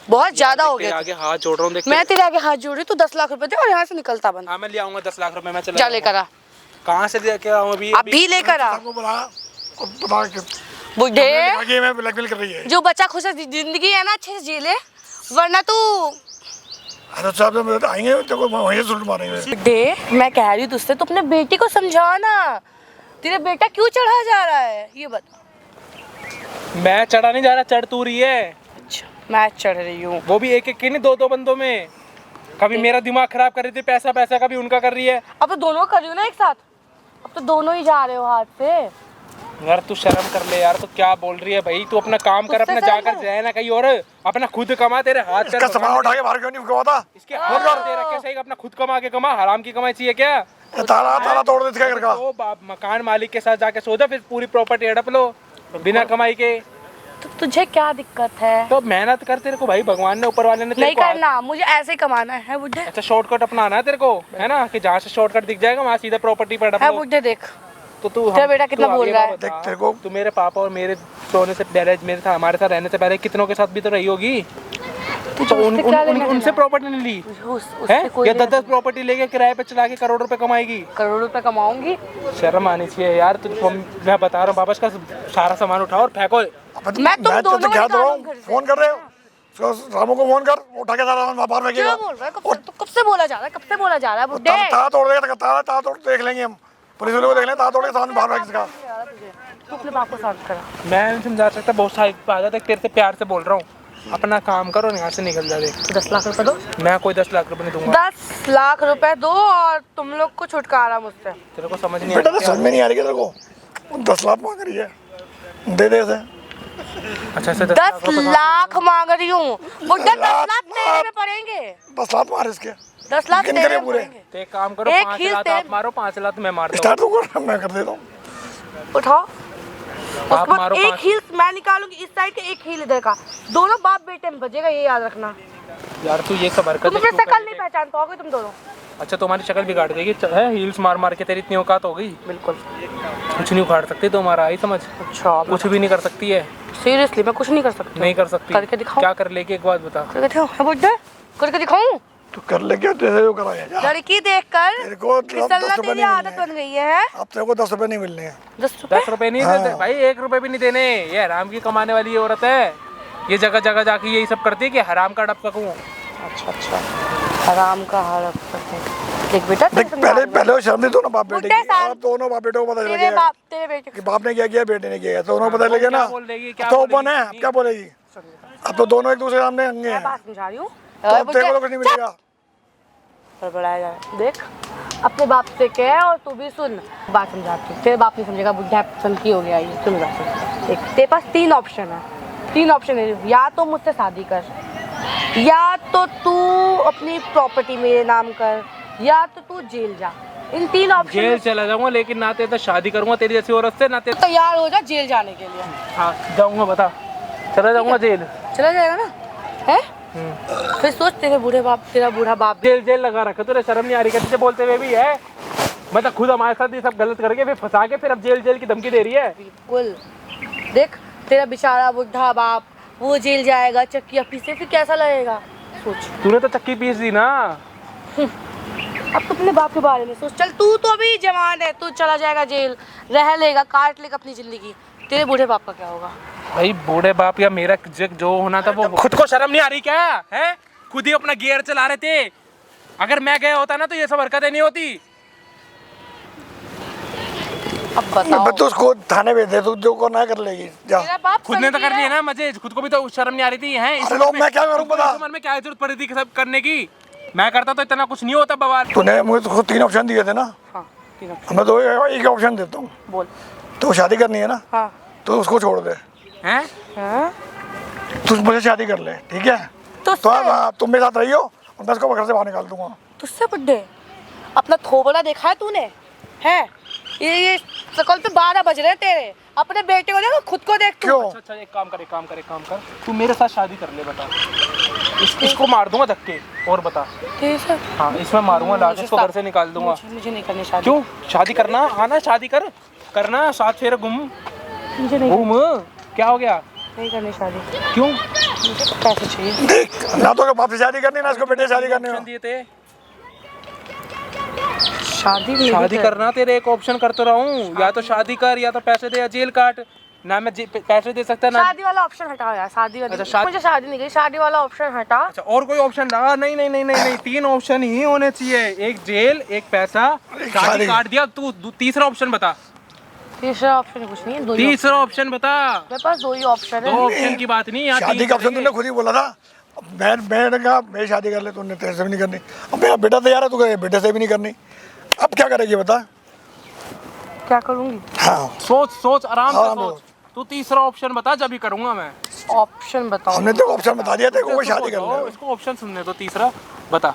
बहुत ज्यादा हो गया। आगे हाथ जोड़ रहा हूँ, देख। मैं तेरे आगे हाथ जोड़ रही हूँ, तू 10 लाख रुपए दे और यहाँ से निकलता बन। हाँ मैं ले आऊंगा 10 लाख रुपए, मैं चला जा लेकर आ। कहाँ से लेके आऊँ अभी? अभी लेकर आ। को बुला और बता के बुढ़े, आगे मैं ब्लैकमेल कर रही है। जो बच्चा खुश जिंदगी है ना, अच्छे से जी ले, वरना तू। अरे साहब जब आएंगे तो वहीं से मारेंगे। बुढ़े, मैं कह रही हूँ तुझसे, तो अपने बेटे को समझा ना, तेरा बेटा क्यों चढ़ा जा रहा है ये बता। मैं चढ़ा नहीं जा रहा, चढ़ तू रही है। अच्छा, मैं चढ़ रही हूँ। वो भी एक एक की नहीं, 2-2 बंदों में। कभी मेरा दिमाग खराब कर रही थी, पैसा कभी उनका कर रही है। अब तो दोनों कर रही हूँ ना एक साथ, अब तो दोनों ही जा रहे हो हाथ से। यार तू शर्म कर ले यार, तू क्या बोल रही है भाई? तू अपना काम कर, अपना जाकर जाए ना कहीं और, अपना खुद कमा। तेरे हाथ इसका सामान उठा के बाहर क्यों नहीं उठवाता? इसके हाथ कर दे रखे सही, अपना खुद कमा के कमा, हराम की कमाई चाहिए क्या? ताला तोड़ दे इसका घर का। तो मकान मालिक के साथ जाके सो जा, फिर पूरी प्रॉपर्टी हड़प लो बिना कमाई के। तो तुझे क्या दिक्कत है? तो मेहनत कर, तेरे को भाई भगवान ने, ऊपर वाले ने नहीं करना, मुझे ऐसे ही कमाना है बुढ़े। अच्छा शॉर्टकट अपनाना है तेरे को, है ना? कि जहाँ से शॉर्टकट दिख जाएगा वहाँ सीधा प्रॉपर्टी पर हड़प है लो। बुढ़े देख, तो तू तेरा बेटा कितना बोल रहा है। देख तेरे को, तू मेरे पापा और मेरे सोने से पहले, मेरे साथ, हमारे साथ रहने से पहले कितनों के साथ भी तो रही होगी। तो उनसे प्रॉपर्टी नहीं ली है या 10-10 प्रॉपर्टी लेके किराए पे चला के करोड़ रुपए कमाएगी? करोड़ रुपए कमाऊंगी। शर्म आनी चाहिए यार तुझको। मैं बता रहा हूँ, वापस का सारा सामान उठाओ और फेंको। मैं तुम दोनों क्या को हूँ, फोन कर रहे हो रामू को, फोन कर, उठा के सारा सामान बाहर फेंकेगा। क्या बोल रहा है? कब से बोला जा रहा है, कब से बोला जा रहा है बुड्ढे? ताला तोड़ देगा, ताला तोड़ देख लेंगे हम, पुलिस वाले को देख लेंगे, ताला तोड़ के सामान बाहर फेंक देगा। तू अपने बाप को शांत करा। मैं नहीं समझा सकता, बहुत सारी बात है, तेरे से प्यार से बोल रहा हूँ। अपना काम करो, यहाँ से निकल जा। देख 10 लाख रुपए दो। मैं कोई 10 लाख रुपए नहीं दूंगा। 10 लाख रुपए दो और तुम लोग को छुटकारा मुझसे। तेरे को समझ नहीं बेटा तो आता? समझ में नहीं आ रही है तेरे को, 10 लाख मांग रही है, दे दे से। अच्छा से 10 लाख मांग रही हूँ बुड्ढा, 10 लाख तेरे में पड़ेंगे। 10 लाख मार इसके, 10 लाख किन तेरे करे में पूरे? पड़ेंगे। तो एक काम करो, एक 5 हील लाख तेल- आप मारो, 5 लाख मैं मारता हूँ। स्टार्ट तो कर, मैं कर देता हूँ। उठाओ, आप उसके बाद मारो एक 5। हील मैं निकालूंगी इस साइड के, एक हील इधर का, दोनों बाप बेटे में बजेगा, ये याद रखना। यार तू ये सब हरकत तुम मुझे शक्ल नहीं पहचान पाओगे तुम दोनों। अच्छा तुम्हारी शक्ल बिगाड़ देगी है, हील्स मार मार के तेरी इतनी औकात हो गई। बिल्कुल कुछ नहीं उखाड़ सकती तुम्हारा, आई समझ? अच्छा, कुछ भी नहीं कर सकती है। सीरियसली मैं कुछ नहीं कर सकती। नहीं कर सकती। करके दिखाओ। क्या कर लेगी, एक बात बता। करके दिखाऊं बुड्ढे, करके दिखाऊं? तो कर ले क्या, जैसे जो कराया जा। लड़की देखकर तेरे को फिसलना 10 रुपए तेरी नहीं आदत मिलने बन गई है। अब तेरे को 10 रुपए नहीं मिलने हैं। 10 रुपए नहीं देते भाई, 1 रुपए भी नहीं देने। ये हराम की कमाने वाली ये औरत है, ये जगह जगह जाके यही सब करती है कि हराम का डब सकूं। अच्छा हराम का हड़प करते। देख बेटा देख पहले वो शर्म नहीं, दोनों बाप बेटे की। अब दोनों बाप बेटों को पता चल तेरे गया बाप तेरे बेटे कि बाप ने क्या किया, बेटे ने किया, तो दोनों पता लगे ना। क्या बोल देगी, क्या तो बोलेगी? ओपन है, अब क्या बोलेगी? अब तो दोनों एक दूसरे के सामने अंगे हैं, बात समझा रही हूँ। तो अब तेरे को तो कुछ नहीं मिलेगा। बड़बड़ाया जा रहा है। देख अपने बाप से कह और तू भी सुन, बात समझाती हूँ। तेरे बाप नहीं समझेगा, बुढ़ा पसंद की हो गया ये। सुन बात, देख तेरे पास 3 ऑप्शन है, 3 ऑप्शन है। या तो मुझसे शादी कर, या तो तू अपनी प्रॉपर्टी मेरे नाम कर, या तो तू जेल जा। इन 3 ऑप्शन जेल चला जाऊंगा, लेकिन ना तेरे शादी करूंगा तेरी जैसी औरत से, ना तेरे। तैयार हो जा जेल जाने के लिए। हाँ जाऊंगा, बता। चला जाऊंगा जेल। चला जाएगा ना है? फिर सोच तेरे बूढ़े बाप, तेरा बूढ़ा बाप जेल लगा रखा, तुझे शर्म नहीं आ रही कैसे बोलते हुए भी है? मतलब खुद हमारे साथ ये सब गलत करके फिर फंसा के फिर अब जेल की धमकी दे रही है। बिल्कुल। देख तेरा बेचारा बुढ़ा बाप वो जेल जाएगा चक्की पीसे, फिर कैसा लगेगा सोच। तूने तो चक्की पीस दी ना। अब तो अपने बाप के बारे में सोच। चल तू तो अभी जवान है, तू चला जाएगा जेल, रह लेगा, काट लेगा अपनी जिंदगी। तेरे बूढ़े बाप का क्या होगा? भाई बूढ़े बाप या मेरा जो होना था वो, खुद को शर्म नहीं आ रही क्या है? खुद ही अपना गियर चला रहे थे। अगर मैं गया होता ना तो ये सब हरकतें नहीं होती। अब बताओ। तो उसको थाने भेज दे, तू जो करना है कर लेगी जा। तेरा बाप खुद ने तो संगी कर लिया है। ना मजे, खुद को भी तो शर्म नहीं आ रही थी। हैं इस अरे लो, मैं क्या करूं बता? मन में क्या जरूरत पड़ी थी सब करने की? मैं करता तो इतना कुछ नहीं होता बवाल। तूने मुझे तो 3 ऑप्शन दिए थे ना, हाँ 3 ऑप्शन। मैं तो एक ऑप्शन देता हूँ। बोल। तो शादी करनी है ना, हाँ तो उसको छोड़ दे, हैं? हाँ? तू मुझे शादी कर ले, ठीक है? तो हाँ, तुम मेरे साथ रही हो और मैं उसको घर से बाहर निकाल दूंगा। तुझसे बुड्ढे अपना थोबड़ा देखा है तूने? है ये सकल पे 12 बज रहे हैं तेरे। अपने बेटे को देखो, खुद को देख तू। क्यों? अच्छा एक काम कर, तू मेरे साथ शादी कर ले। बता, इसको मार दूंगा धक्के। और बता। हाँ इसमें मारूंगा, लाश इसको घर से निकाल दूंगा। मुझे नहीं करनी शादी। क्यों? शादी करना आना, शादी करना, 7 फेरे घूम। मुझे नहीं क्या हो गया? नहीं करनी शादी। क्यों? मुझे तो पैसे चाहिए। देख ना, तो बाप से शादी करनी ना इसको बेटे से शादी करनी हो। दिए थे शादी करना, तेरे एक ऑप्शन करते रहा हूँ, या तो शादी कर, या तो पैसे दे, या जेल काट। ना मैं पैसे दे सकता ना। शादी वाला ऑप्शन हटाओ यार, शादी वाला। अच्छा, मुझे शादी नहीं करनी, शादी वाला ऑप्शन हटा। अच्छा और कोई ऑप्शन रहा? नहीं 3 ऑप्शन ही होने चाहिए, एक जेल, एक पैसा, शादी काट दिया। तू तीसरा ऑप्शन बता। तीसरा ऑप्शन कुछ नहीं है, 2 तीसरा ऑप्शन बता। मेरे पास 2 ही ऑप्शन है। 2 ऑप्शन की बात नहीं है, शादी का ऑप्शन तूने खुद ही बोला था। मैंने कहा मेरी शादी कर ले, तूने तेरे से भी नहीं करनी। अब मेरा बेटा तैयार है, तू कहे बेटे से भी नहीं करनी। अब क्या करेगी बता? क्या करूंगी? हाँ सोच आराम से आराम सोच। तू तीसरा ऑप्शन बता, जब ही करूंगा मैं। ऑप्शन बताओ। हमने तो ऑप्शन बता दिया था, कोई शादी कर ले। इसको ऑप्शन सुनने दो, तीसरा बता।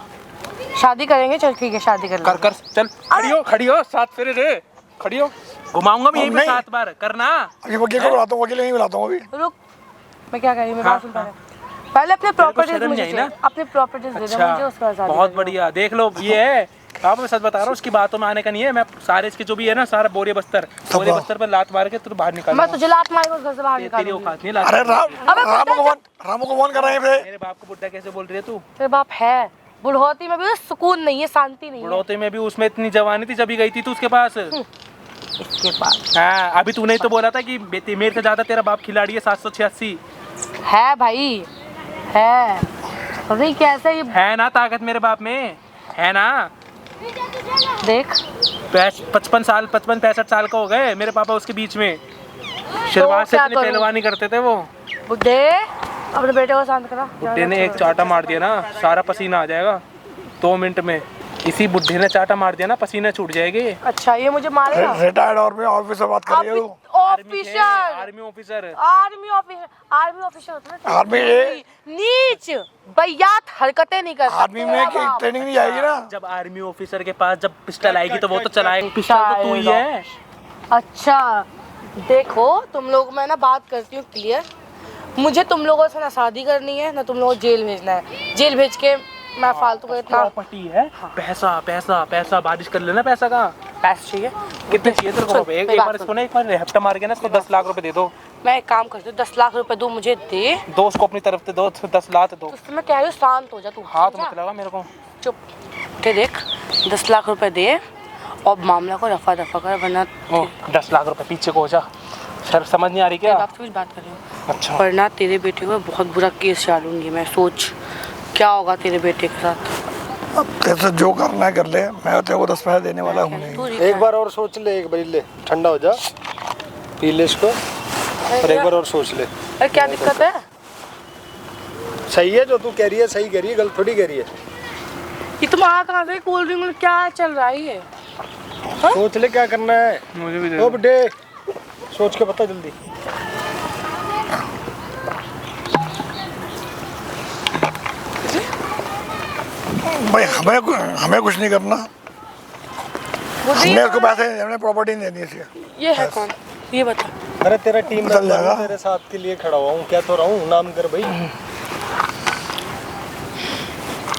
शादी करेंगे, चल ठीक है शादी कर लेंगे। कर चल, खड़ी हो 7 फेरे दे, खड़ी हो, घुमाऊंगा भी यहीं पे 7 बार करना। अभी वकील को बुलाता हूँ, वकील नहीं बुलाता हूँ अभी। रुक, मैं क्या कह रही हूँ, मैं बात सुन पहले अपने प्रॉपर्टीज शर्म मुझे नहीं आई ना? चाहिए। अपनी प्रॉपर्टीज दे दो मुझे, उसके बाद शादी बहुत करेंगे। बढ़िया, देख लो ये है। आप मैं सच बता रहा हूँ, उसकी बातों में आने का नहीं है। मैं सारे इसके जो भी है ना, सारा बोरे बस्तर पर लात मार के तू बाहर निकाल। मैं तुझे लात मार के घर से बाहर तेरी निकालूंगी। औकात नहीं लात। अरे रामू को फोन कर रहे हैं। मेरे बाप को बुड्ढा कैसे बोल रही है तू? तेरे बाप है, बुढ़ौती में भी सुकून नहीं है, शांति नहीं है। बुढ़ौती में भी उसमें इतनी जवानी थी जब ही गई थी तू उसके पास। इसके पास हाँ अभी तूने ही तो बोला था कि मेरे से ज्यादा तेरा बाप खिलाड़ी है। 786 है भाई, है। अरे कैसे ये है ना ताकत मेरे बाप में, है ना? देख 65 साल का हो गए मेरे पापा उसके बीच में। शुरुआत से क्या इतनी करूं? पहलवानी करते थे वो। बुड्ढे अपने बेटे को शांत करा। बुड्ढे ने एक चाटा मार दिया ना, सारा पसीना आ जाएगा 2 मिनट में। इसी बुड्ढे ने चाटा मार दिया ना, पसीने छूट जाएंगे। अच्छा ये मुझे मारेगा? रिटायर्ड ऑफिसर से बात कर रही हो? ऑफिसर, आर्मी ऑफिसर होता है। आर्मी नीच बेयात हरकतें नहीं कर सकते। आर्मी में की ट्रेनिंग नहीं आएगी ना? जब आर्मी ऑफिसर के पास जब पिस्टल आएगी तो वो तो चलाएगा। पिस्टल तो तू ही है। अच्छा देखो, तुम लोग, मैं ना बात करती हूँ क्लियर। मुझे तुम लोगों से ना शादी करनी है, ना तुम लोगों को जेल भेजना है। जेल भेज के मैं फालतू का इतना प्रॉपर्टी है। पैसा बारिश कर लेना। पैसा का पैसे चाहिए? कितने चाहिए तेरे को? एक बार इसको ना, एक बार रेहप्टा मार के ना इसको 10 लाख रुपए दे दो, मैं एक काम करती हूँ, 10 लाख रुपए दो मुझे दे। दो उसको अपनी तरफ से दो, 10 लाख दो। तो मैं कह रही हूँ शांत हो जा तू। हाथ समझा? मत लगा मेरे को। चुप के देख, 10 लाख रुपए दे और मामला को रफा दफा कर, वरना 10 लाख रुपए पीछे को हो जा। सर समझ नहीं आ रही क्या? आपसे कुछ बात कर रही हूँ। अच्छा। वरना तेरे बेटे को बहुत बुरा केस डालूंगी मैं। सोच क्या होगा तेरे बेटे के साथ। अब कैसे जो करना है कर ले, मैं तेरे को 10 पैसे देने वाला हूँ नहीं। तू एक बार और सोच ले, एक बार ले, ठंडा हो जा, पी ले इसको और एक बार और सोच ले। अरे क्या दिक्कत है? सही है जो तू कह रही है, सही कह रही है, गलत थोड़ी कह रही है। ये तुम आ कहाँ से? कोल्ड ड्रिंक में क्या चल रहा है ये? सोच ले क्या करना है। मुझे भी ओ बेटे, सोच के बता जल्दी। भाई हमें कुछ नहीं करना, हमने उसको पैसे, हमने प्रॉपर्टी नहीं देनी इसकी। ये है कौन? ये बता। अरे तेरा टीम चल जाएगा। तेरे साथ के लिए खड़ा हुआ हूँ, क्या तो रहा हूँ, नाम कर भाई।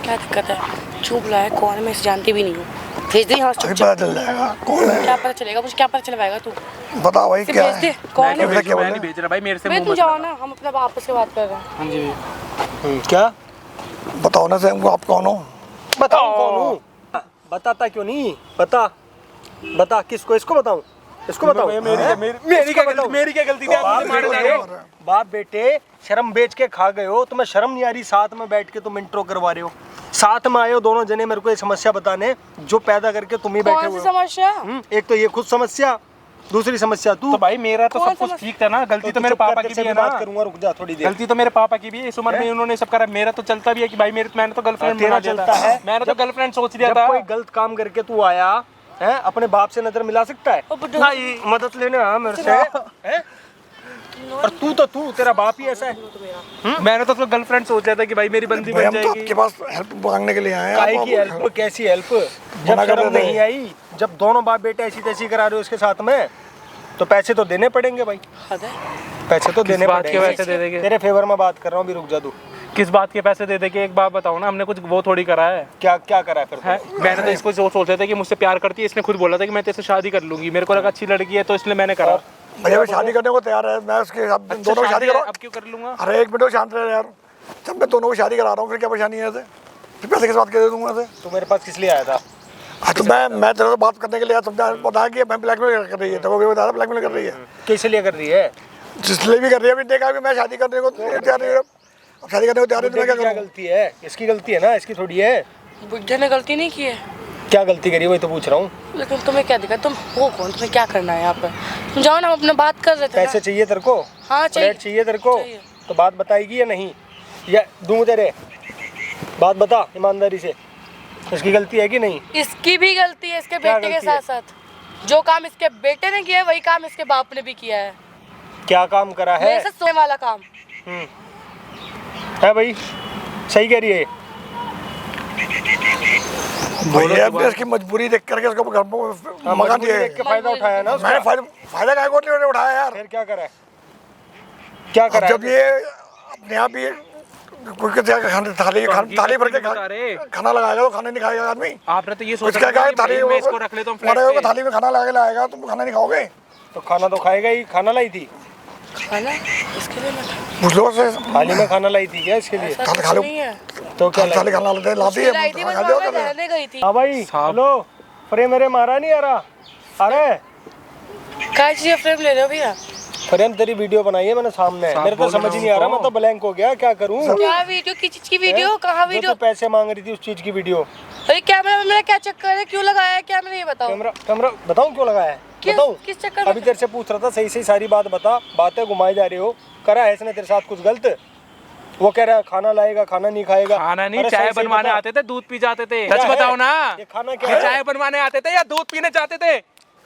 क्या दिक्कत है? चुप रहा है, कौन है? मैं इसे जानती भी नहीं हूँ। भेज दे यहाँ से अभी चुपचाप। पता चल जाएगा कौन है। क्या पता चलेगा? मुझे क्या पता चलवाएगा तू? बता भाई इसे क्या भेज दे। है। कौन मैं है? नहीं भेज रहा भाई, मेरे से भाई मुंह तुम मत जाओ लगा। ना, हम अपने आपस में बात कर रहे हैं। हाँ जी भैया। क्या बताओ ना से हमको आप कौन हो। बताऊँ कौन हूँ? बताता क्यों नहीं? बता किसको? इसको बताऊँ? इसको बताऊँ? मेरी क्या गलती थी? आप मुझे मारे जा रहे हो। बाप बेटे शर्म बेच के खा गए हो, तुम्हें शर्म नहीं आ रही? साथ में बैठ के तुम इंट्रो करवा रहे हो, साथ में आए हो दोनों जने मेरे को ये समस्या बताने जो पैदा करके तुम ही बैठे कौन हुए सी हो। समस्या? एक तो ये खुद समस्या, दूसरी समस्या तू। तो भाई मेरा तो कौन सब कुछ समझ- ठीक था ना, गलती तो मेरे चुप पापा करके की से भी है बात ना। करूंगा, रुक जा थोड़ी देर। गलती तो मेरे पापा की भी है, इस उम्र में उन्होंने सब करा। मेरा तो चलता भी है कि भाई मैंने तो गर्लफ्रेंड तेरा बना दिया चलता था। है। मैंने तो गर्लफ्रेंड सोच लिया जब था। कोई गलत काम करके तू आया है, अपने बाप से नजर मिला सकता है? ओ बुड्ढू। नहीं, मदद लेने आ मेरे से हैं? और तू तेरा बाप ही ऐसा है। मैंने तो उसको गर्लफ्रेंड सोच लिया था कि भाई मेरी बंदी भाई बन हम तो जाएगी। आपके पास हेल्प मांगने के लिए आए हैं। काहे आप- की हेल्प? कैसी हेल्प? जब मना कर शर्म रहे थे। नहीं आई, जब दोनों बाप बेटे ऐसी तैसी करा रहे हो उसके साथ में, तो पैसे तो देने पड़ेंगे भाई। हद है। पैसे तो देने बात के पड़ेंगे। पैसे दे देंगे? तेरे फेवर में बात कर रहा हूँ, अभी रुक जा तू। किस बात के पैसे दे देंगे? एक बात बताओ ना, हमने कुछ वो थोड़ी करा है। क्या करा है फिर? है? मैंने तो इसको सोच रहा था कि मुझसे प्यार करती है, इसने खुद बोला था कि मैं तेरे से शादी कर लूंगी। मेरे को लगा अच्छी लड़की है तो इसलिए मैंने करा। भैया मैं शादी करने को तैयार है, मैं उसके साथ दोनों की शादी है, करा। अब क्यों कर लूंगा? अरे एक मिनट शांत रहे यार, जब मैं दोनों की शादी करा रहा हूँ फिर क्या परेशानी है? ऐसे फिर पैसे किस बात के दे दूंगा ऐसे? तू मेरे पास किस लिए आया था? तो मैं तेरे से बात करने के लिए समझा बताया कि मैं ब्लैकमेल कर रही है, तो वो बता रहा ब्लैकमेल कर रही है। किस लिए कर रही है? इसलिए भी कर रही है, अभी देखा कि मैं शादी करने को तैयार नहीं हूँ। अब शादी करने को तैयार नहीं तो मैं क्या क्या करूँ? गलती है? इसकी गलती है ना, इसकी थोड़ी है। बुड्ढे ने गलती नहीं की है, क्या गलती करी वही तो पूछ रहा हूँ। लेकिन तुम्हें क्या दिक्कत? तुम हो कौन? तुम्हें क्या करना है यहाँ पर? तुम जाओ ना, हम अपने बात कर रहे थे ना। पैसे चाहिए तेरे को? हाँ चाहिए। फ्लैट चाहिए तेरे को? चाहिए। तो बात बताएगी या नहीं? या दूं तेरे? बात बता ईमानदारी से, इसकी गलती है कि नहीं? इसकी भी गलती है, इसके क्या बेटे के गलती है? साथ साथ जो काम इसके बेटे ने किया है वही काम इसके बाप ने भी किया है। क्या काम करा है? मेरे से सोने वाला काम। है भाई, सही कह रही है। भैया अब इसकी मजबूरी देख करके उसको घर पर मकान दिया है। देख के फायदा उठाया ना उसका? मैंने फायदा काय को नहीं उठाया यार। फिर क्या करा है? क्या करा अब है? जब ये अपने आप ही कोई के थाली भर के खाना लगाएगा तो खाना नहीं खाएगा आदमी। आपने तो ये कुछ सोचा क्या था कहा कि थाली भाई मैं इसको रख लेता हूँ फ्लैट को पे। थाली में खाना लगा के लाएगा, तुम खाना नहीं खाओगे? तो खाना तो खाएगा ही। खाना लाई थी? खाना इसके लिए मैं पूछ लो से थाली में खाना लाई थी क्या इसके लिए? ऐसा खा कुछ लो। नहीं है। तो क्या लाई? थाली खाना लाती है लाई थी, बस खा वहाँ लियो मैं कर ले। रहने गई थी। हाँ भाई, हेलो। फ्रेम मेरे मारा नहीं आ रहा? अरे क्या चीज़ फ्रेम ले रहे हो भैया? फ्रेम तेरी वीडियो बनाई है मैंने सामने, साहब मेरे तो बोल समझ रहा ही नहीं आ रहा, हूँ मैं तो ब्लैंक हो गया, क्या करूँ? क्या वीडियो? किस चीज़ की वीडियो? कहाँ जो वीडियो? तो पैसे मांग रही थी उस चीज की वीडियो। अरे कैमरा में मेरा क्या चक्कर है? क्यों लगाया है कैमरा? ये बताओ। कैमरा बताऊँ क्यों लगाया है? बताऊँ? किस चक्कर में? अभी तेरे से पूछ रहा था, सही सही सारी बात बता। बातें घुमाई जा रही हो, करा है इसने तेरे साथ कुछ गलत? वो कह रहा है खाना लाएगा, खाना नहीं खाएगा। खाना नहीं, अरे चाय सही सही बनवाने बता। आते थे, दूध पी जाते थे। क्या सच है? बताओ ना, ये खाना क्या ये है? चाय बनवाने आते थे या दूध पीने जाते थे?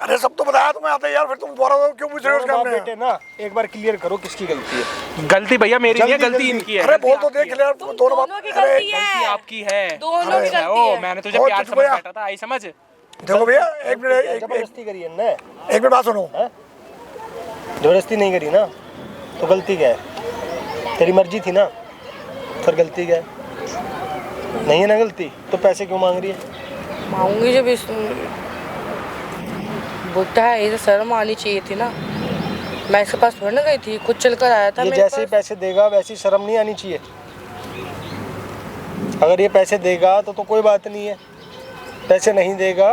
अरे सब तो बताया तुम्हें आते यार, फिर तुम दोबारा क्यों पूछ रहे हो दोनों बाप उसका? बेटे ना, एक बार क्लियर करो किसकी गलती है। गलती भैया मेरी नहीं है, जल्दी, गलती जल्दी। इनकी है। अरे बोल तो देख यार, दोनों बात। दोनों की अरे गलती गलती है। आपकी है। दोनों की अच्छा, गलती ओ, है। मैंने तुझे ओ, प्यार चुप समझ भैया। बैठा था, आई समझ। देखो भैया एक मिनट जबरदस्ती करी है ना? एक मिनट बात सुनो। जबरदस्ती नहीं करी ना, तो गलती क्या है? तेरी मर्जी थी ना, फिर गलती क्या है? नहीं है ना गलती, तो पैसे क्यों मांग रही है? मांगूंगी जब बुढ़ा है, ये तो शर्म आनी चाहिए थी ना। मैं इसके पास थोड़ी ना गई थी, खुद चल कर आया था ये मेरे जैसे ही पास। पैसे देगा वैसी शर्म नहीं आनी चाहिए। अगर ये पैसे देगा तो कोई बात नहीं है, पैसे नहीं देगा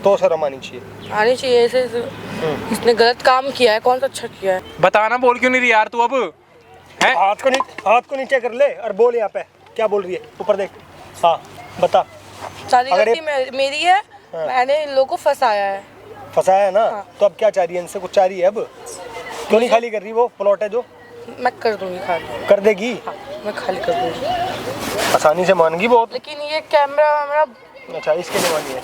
तो शर्म आनी चाहिए। आनी चाहिए ऐसे। इसने गलत काम किया है, कौन सा अच्छा किया है? बताना, बोल क्यों नहीं रही यार तू अब है? हाथ को नीचे कर ले और बोल यहाँ पे क्या बोल रही है, ऊपर देख। हाँ बता। सारी अगर गलती मेरी है, मैंने इन लोगों को फंसाया है। फंसाया है ना? हाँ। तो अब क्या चाह रही है इनसे? कुछ चाह रही है अब? क्यों नहीं खाली कर रही? वो प्लॉट है जो मैं कर दूंगी खाली। कर देगी। हाँ, मैं खाली कर दूंगी। आसानी से मानगी बहुत। लेकिन ये कैमरा वैमरा अच्छा इसके लिए मानी है?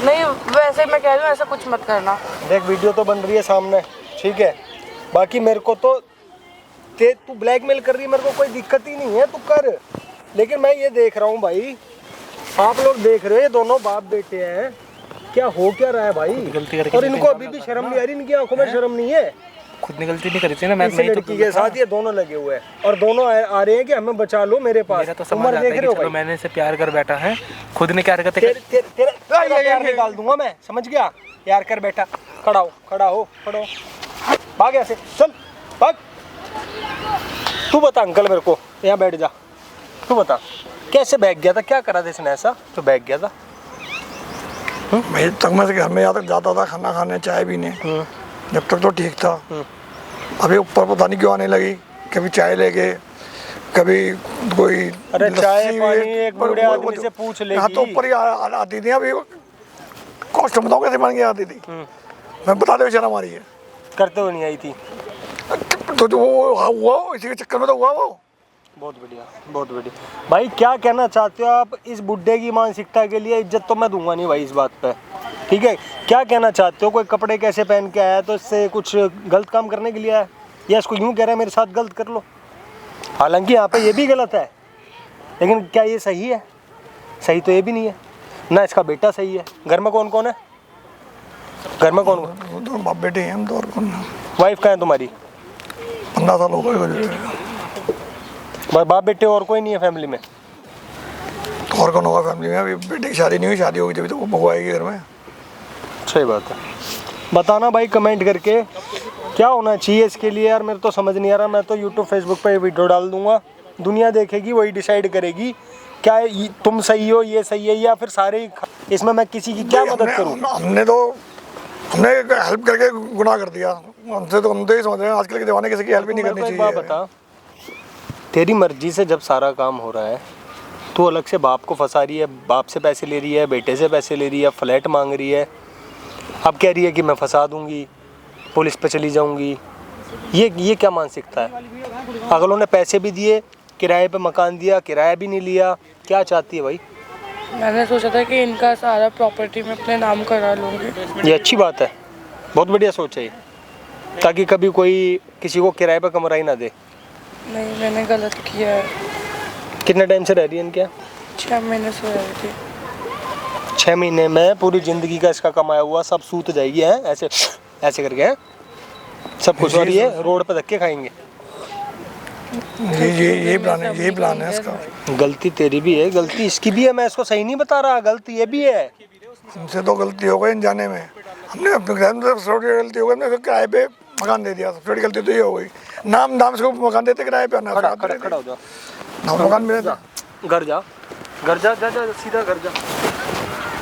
नहीं, वैसे मैं कह रही हूँ ऐसा कुछ मत करना। देख वीडियो तो बन रही है सामने, ठीक है, बाकी मेरे को तो तू ब्लैकमेल कर रही है, मेरे को कोई दिक्कत ही नहीं है, तू कर। लेकिन मैं ये देख रहा हूँ भाई, आप लोग देख रहे हो, ये दोनों बाप बेटे हैं, क्या हो क्या रहा है भाई? गलती करके और इनको अभी भी शर्म नहीं आ रही, इनकी आंखों में शर्म नहीं है। खुद ने गलती नहीं करी थी ना, मैं इस नहीं लड़की के साथ ये दोनों लगे हुए हैं और दोनों आ रहे हैं कि हमें बचा लो मेरे पास। मेरा तो समझ उम्र आता देख है रहे कि हो चलो भाई? मैंने इसे प्यार कर बैठा है, खुद ने क्या हरकतें तेरा प्यार निकाल दूंगा मैं, समझ गया? यार कर बेटा, खड़ा हो खड़ा हो खड़ा हो, भाग ऐसे, चल भाग। तू बता अंकल मेरे को, यहाँ बैठ जा, तू बता कैसे भाग गया था, क्या करा था इसने ऐसा तो भाग गया था? भाई तक मैं घर में यहाँ तक जाता था खाना खाने, चाय पीने, जब तक तो ठीक था। अभी ऊपर पता नहीं क्यों आने लगी, कभी चाय लेके, कभी कोई अरे चाय लस्सी, पानी एक बूढ़े वो- आदमी से पूछ लेगी। यहाँ तो ऊपर ही आती थी। अभी कॉस्ट बताओ कैसे मान के आती थी, मैं बता दे बेचारा हमारी है। करते हुए नहीं आई थी। तो जो वो हुआ इसी के चक्कर में तो हुआ वो। बहुत बढ़िया बहुत बढ़िया। भाई क्या कहना चाहते हो आप? इस बुड्ढे की मानसिकता के लिए इज्जत तो मैं दूंगा नहीं भाई इस बात पे, ठीक है? क्या कहना चाहते हो? कोई कपड़े कैसे पहन के आया तो इससे कुछ गलत काम करने के लिए आया, या इसको यूं कह रहा है मेरे साथ गलत कर लो? हालांकि यहाँ पे ये भी गलत है, लेकिन क्या ये सही है? सही तो ये भी नहीं है ना। इसका बेटा सही है। घर में कौन कौन है? घर में कौन कौन? वो दोनों बाप बेटे हैं हम तो, और कौन? वाइफ कहाँ है तुम्हारी? 15 साल हो गए। बाप बेटे और कोई नहीं है फैमिली में? तो और कौन होगा फैमिली में? अभी बेटे की शादी नहीं हुई, शादी होगी जब तो वो बहू आएगी घर में। सही बात है। बताना भाई कमेंट करके क्या होना चाहिए इसके लिए यार, मेरे तो समझ नहीं आ रहा। मैं तो यूट्यूब फेसबुक पे वीडियो डाल दूंगा, दुनिया देखेगी, वही डिसाइड करेगी क्या तुम सही हो, ये सही है, या फिर सारे ही इसमें मैं किसी की क्या मदद करूँ? हमने हेल्प करके गुनाह कर दिया। हमसे तो हम तो ये समझ रहे हैं आजकल के जमाने किसी की हेल्प ही नहीं मेरे करनी को एक बात चाहिए। बता, तेरी मर्जी से जब सारा काम हो रहा है, तू अलग से बाप को फंसा रही है, बाप से पैसे ले रही है, बेटे से पैसे ले रही है, फ्लैट मांग रही है, अब कह रही है कि मैं फंसा दूंगी, पुलिस पे चली जाऊंगी। ये क्या मानसिकता है? अगलों ने पैसे भी दिए, किराए पे मकान दिया, किराया भी नहीं लिया, क्या चाहती है भाई? मैंने सोचा था कि इनका सारा प्रॉपर्टी मैं अपने नाम करा लूँगी। ये अच्छी बात है, बहुत बढ़िया सोच है ये, ताकि कभी कोई किसी को किराए पे कमरा ही ना दे। नहीं, मैंने गलत किया है। कितने टाइम से रह रही है इनके? 6 महीने से रही थी। 6 महीने में पूरी जिंदगी का इसका कमाया हुआ सब सूत जाएगी है, ऐसे ऐसे करके है सब कुछ, और ये रोड पे धक्के खाएंगे। ये प्लान है इसका। गलती तेरी भी है, गलती इसकी भी है, मैं इसको सही नहीं बता रहा, गलती ये भी है। हमसे तो गलती हो गई जाने में, हमने अपने घर में सबसे बड़ी गलती हो गई, हमने किराए पे मकान दे दिया। सबसे बड़ी गलती तो ये हो गई। नाम दाम से मकान देते किराए पे, खड़ा हो जा, ना मकान मिले था। घर जा, सीधा घर जा।